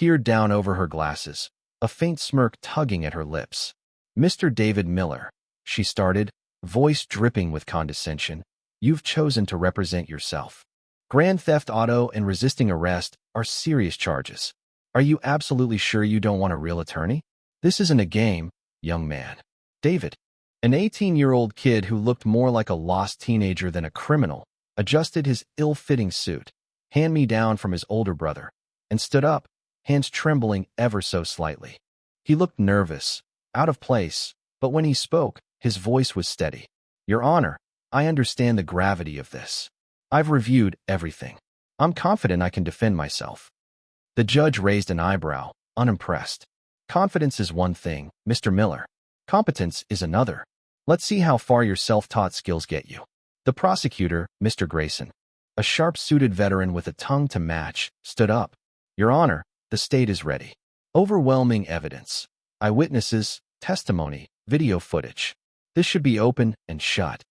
peered down over her glasses, a faint smirk tugging at her lips. "Mr. David Miller," she started, voice dripping with condescension, "you've chosen to represent yourself. Grand theft auto and resisting arrest are serious charges. Are you absolutely sure you don't want a real attorney? This isn't a game, young man." David, an 18-year-old kid who looked more like a lost teenager than a criminal, adjusted his ill-fitting suit, hand-me-down from his older brother, and stood up, hands trembling ever so slightly. He looked nervous, out of place, but when he spoke, his voice was steady. "Your Honor, I understand the gravity of this. I've reviewed everything. I'm confident I can defend myself." The judge raised an eyebrow, unimpressed. "Confidence is one thing, Mr. Miller. Competence is another. Let's see how far your self-taught skills get you." The prosecutor, Mr. Grayson, a sharp-suited veteran with a tongue to match, stood up. "Your Honor, the state is ready. Overwhelming evidence. Eyewitnesses, testimony, video footage. This should be open and shut."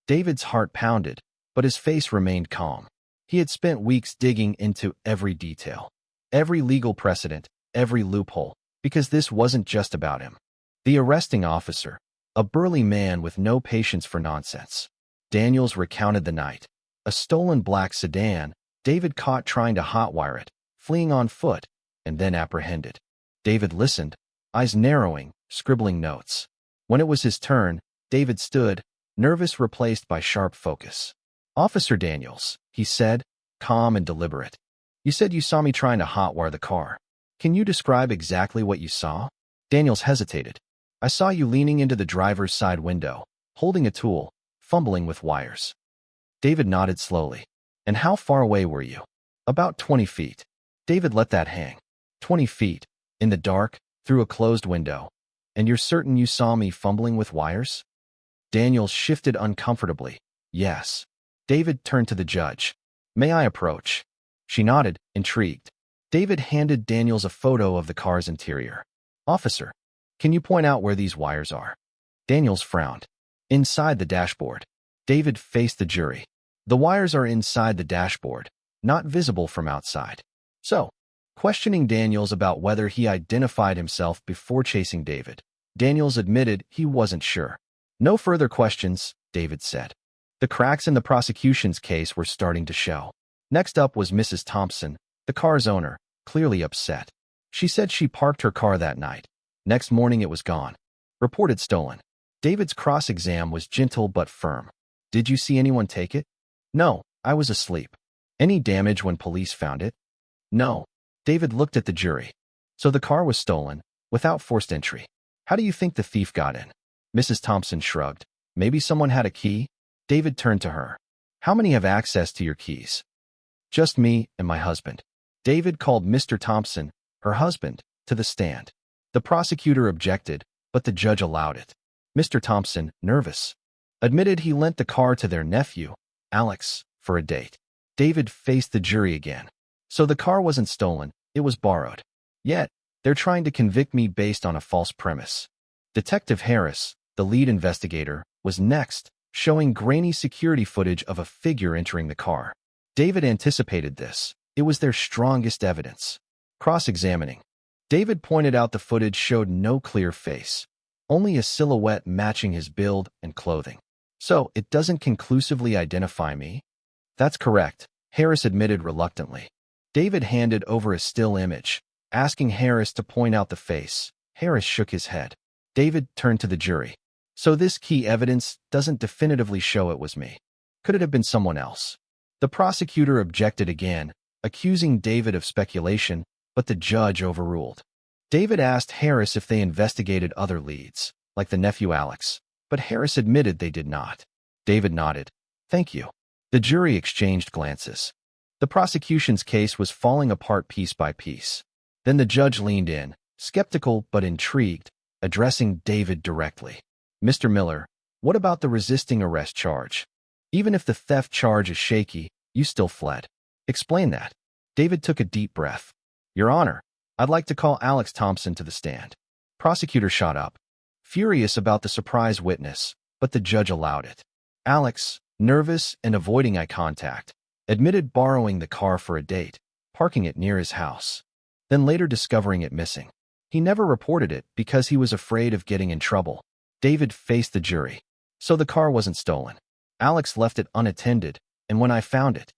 David's heart pounded, but his face remained calm. He had spent weeks digging into every detail, every legal precedent, every loophole, because this wasn't just about him. The arresting officer, a burly man with no patience for nonsense. Daniels recounted the night. A stolen black sedan, David caught trying to hotwire it, fleeing on foot, and then apprehended. David listened, eyes narrowing, scribbling notes. When it was his turn, David stood, nervous replaced by sharp focus. "Officer Daniels," he said, calm and deliberate. "You said you saw me trying to hotwire the car. Can you describe exactly what you saw?" Daniels hesitated. "I saw you leaning into the driver's side window, holding a tool, fumbling with wires." David nodded slowly. "And how far away were you?" "About 20 feet. David let that hang. 20 feet, in the dark, through a closed window. "And you're certain you saw me fumbling with wires?" Daniels shifted uncomfortably. "Yes." David turned to the judge. "May I approach?" She nodded, intrigued. David handed Daniels a photo of the car's interior. "Officer, can you point out where these wires are?" Daniels frowned. "Inside the dashboard." David faced the jury. "The wires are inside the dashboard, not visible from outside." So, questioning Daniels about whether he identified himself before chasing David, Daniels admitted he wasn't sure. "No further questions," David said. The cracks in the prosecution's case were starting to show. Next up was Mrs. Thompson, the car's owner, clearly upset. She said she parked her car that night. Next morning it was gone. Reported stolen. David's cross-exam was gentle but firm. "Did you see anyone take it?" "No, I was asleep." "Any damage when police found it?" "No." David looked at the jury. "So the car was stolen, without forced entry. How do you think the thief got in?" Mrs. Thompson shrugged. "Maybe someone had a key?" David turned to her. "How many have access to your keys?" "Just me and my husband." David called Mr. Thompson, her husband, to the stand. The prosecutor objected, but the judge allowed it. Mr. Thompson, nervous, admitted he lent the car to their nephew, Alex, for a date. David faced the jury again. "So the car wasn't stolen, it was borrowed. Yet, they're trying to convict me based on a false premise." Detective Harris, the lead investigator, was next, showing grainy security footage of a figure entering the car. David anticipated this. It was their strongest evidence. Cross-examining. David pointed out the footage showed no clear face, only a silhouette matching his build and clothing. "So, it doesn't conclusively identify me?" "That's correct," Harris admitted reluctantly. David handed over a still image, asking Harris to point out the face. Harris shook his head. David turned to the jury. "So this key evidence doesn't definitively show it was me. Could it have been someone else?" The prosecutor objected again, accusing David of speculation, but the judge overruled. David asked Harris if they investigated other leads, like the nephew Alex, but Harris admitted they did not. David nodded. "Thank you." The jury exchanged glances. The prosecution's case was falling apart piece by piece. Then the judge leaned in, skeptical but intrigued, addressing David directly. "Mr. Miller, what about the resisting arrest charge? Even if the theft charge is shaky, you still fled. Explain that." David took a deep breath. "Your Honor, I'd like to call Alex Thompson to the stand." Prosecutor shot up, furious about the surprise witness, but the judge allowed it. Alex, nervous and avoiding eye contact, admitted borrowing the car for a date, parking it near his house. then later discovering it missing. He never reported it because he was afraid of getting in trouble. David faced the jury. So the car wasn't stolen. Alex left it unattended, and when I found it,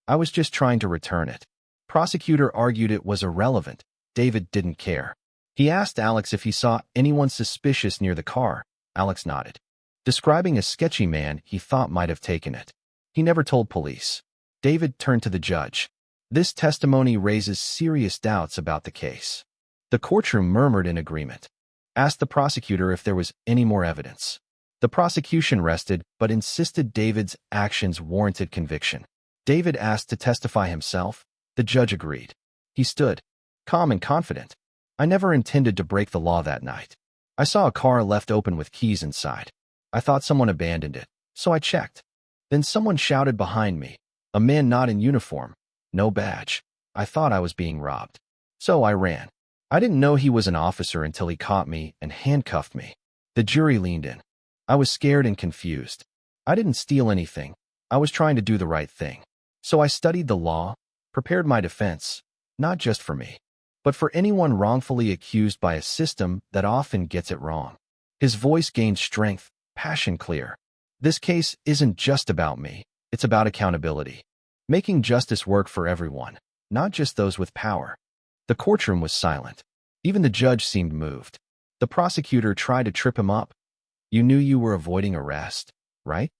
I was just trying to return it. Prosecutor argued it was irrelevant. David didn't care. He asked Alex if he saw anyone suspicious near the car. Alex nodded, describing a sketchy man he thought might have taken it. He never told police. David turned to the judge. This testimony raises serious doubts about the case. The courtroom murmured in agreement. Asked the prosecutor if there was any more evidence. The prosecution rested but insisted David's actions warranted conviction. David asked to testify himself. The judge agreed. He stood, calm and confident. I never intended to break the law that night. I saw a car left open with keys inside. I thought someone abandoned it, so I checked. Then someone shouted behind me. A man not in uniform, no badge. I thought I was being robbed. So I ran. I didn't know he was an officer until he caught me and handcuffed me. The jury leaned in. I was scared and confused. I didn't steal anything. I was trying to do the right thing. So I studied the law, prepared my defense, not just for me, but for anyone wrongfully accused by a system that often gets it wrong. His voice gained strength, passion clear. This case isn't just about me. It's about accountability. Making justice work for everyone, not just those with power. The courtroom was silent. Even the judge seemed moved. The prosecutor tried to trip him up. You knew you were avoiding arrest, right?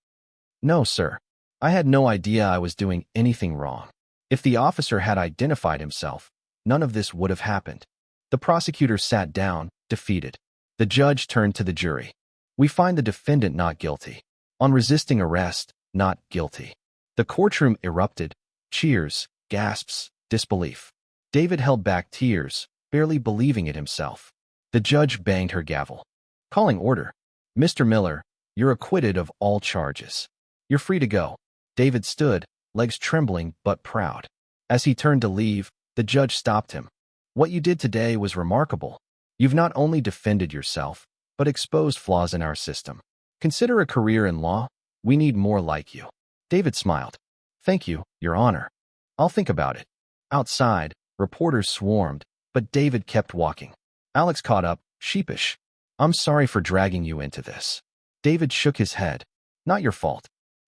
No, sir. I had no idea I was doing anything wrong. If the officer had identified himself, none of this would have happened. The prosecutor sat down, defeated. The judge turned to the jury. We find the defendant not guilty. On resisting arrest, not guilty. The courtroom erupted. Cheers, gasps, disbelief. David held back tears, barely believing it himself. The judge banged her gavel. Calling order. Mr. Miller, you're acquitted of all charges. You're free to go. David stood, legs trembling but proud. As he turned to leave, the judge stopped him. What you did today was remarkable. You've not only defended yourself, but exposed flaws in our system. Consider a career in law. We need more like you. David smiled. Thank you, Your Honor. I'll think about it. Outside, reporters swarmed, but David kept walking. Alex caught up, sheepish. I'm sorry for dragging you into this. David shook his head. Not your fault.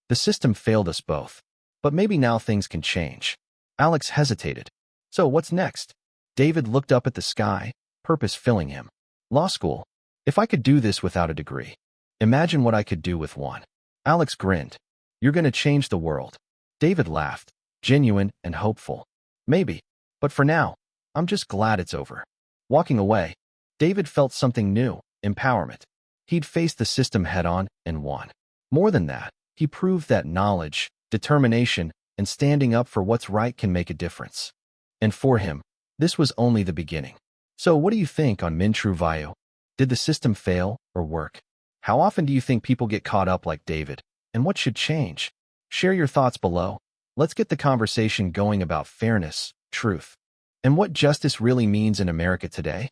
The system failed us both. But maybe now things can change. Alex hesitated. So what's next? David looked up at the sky, purpose filling him. Law school. If I could do this without a degree, imagine what I could do with one. Alex grinned. You're going to change the world. David laughed, genuine and hopeful. Maybe. But for now, I'm just glad it's over. Walking away, David felt something new, empowerment. He'd faced the system head-on and won. More than that, he proved that knowledge, determination, and standing up for what's right can make a difference. And for him, this was only the beginning. So what do you think on Min True Vayu? Did the system fail or work? How often do you think people get caught up like David? And what should change? Share your thoughts below. Let's get the conversation going about fairness, truth, and what justice really means in America today.